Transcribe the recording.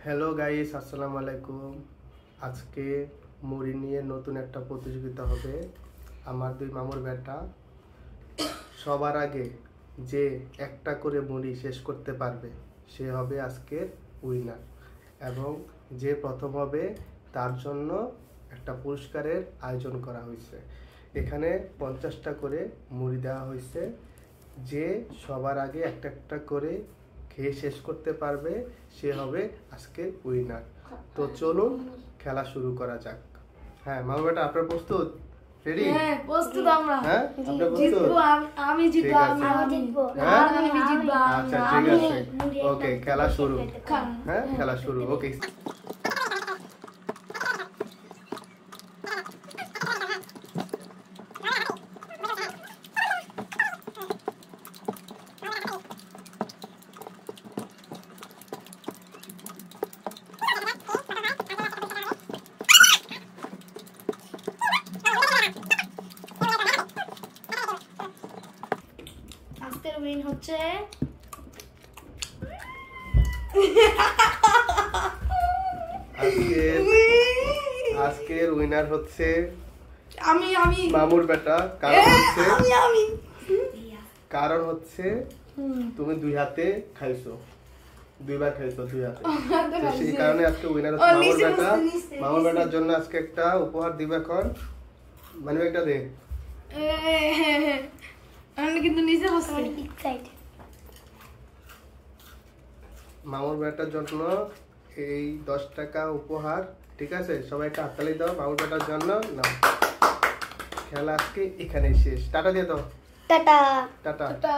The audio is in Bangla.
হ্যালো গাইস, আসসালামু আলাইকুম। আজকে মুড়ি নিয়ে নতুন একটা প্রতিযোগিতা হবে। আমার দুই মামুর বেটা সবার আগে যে একটা করে মুড়ি শেষ করতে পারবে সে হবে আজকের উইনার, এবং যে প্রথম হবে তার জন্য একটা পুরস্কারের আয়োজন করা হয়েছে। এখানে 50টা করে মুড়ি দেওয়া হয়েছে। যে সবার আগে একটা একটা করে খেয়ে শেষ করতে পারবে সে হবে আজকে উইনার। তো চলুন খেলা শুরু করা যাক। হ্যাঁ মামা বেটা, আপনার প্রস্তুত? রেডি? হ্যাঁ প্রস্তুত আমরা। হ্যাঁ আপনি প্রস্তুত? জিতবো আমি, জিতবো আমি জিতবো। হ্যাঁ আমি জিতবো। আচ্ছা ঠিক আছে, ওকে খেলা শুরু। হ্যাঁ খেলা শুরু, ওকে। আজকের উইন হচ্ছে আজকের উইনার হচ্ছে আমি মামুর বেটা। কারণ হচ্ছে তুমি দুই হাতে খাইছো, দুইবার খাইছো দুই হাতে, তো সেই কারণে আজকে উইনার হচ্ছে মামুর বেটা। মামুর বেটার জন্য আজকে একটা উপহার দিবে। এখন মানে একটা দে। আমি কিন্তু নিচে বসছি। মামুর বেটার জন্য এই 10 টাকা উপহার, ঠিক আছে? সবাই একটা হাততালি দাও মামুর বেটার জন্য। না, খেলা আজকে এখানেই শেষ। টাটা দিয়ে দাও। Tata tata. টাটা।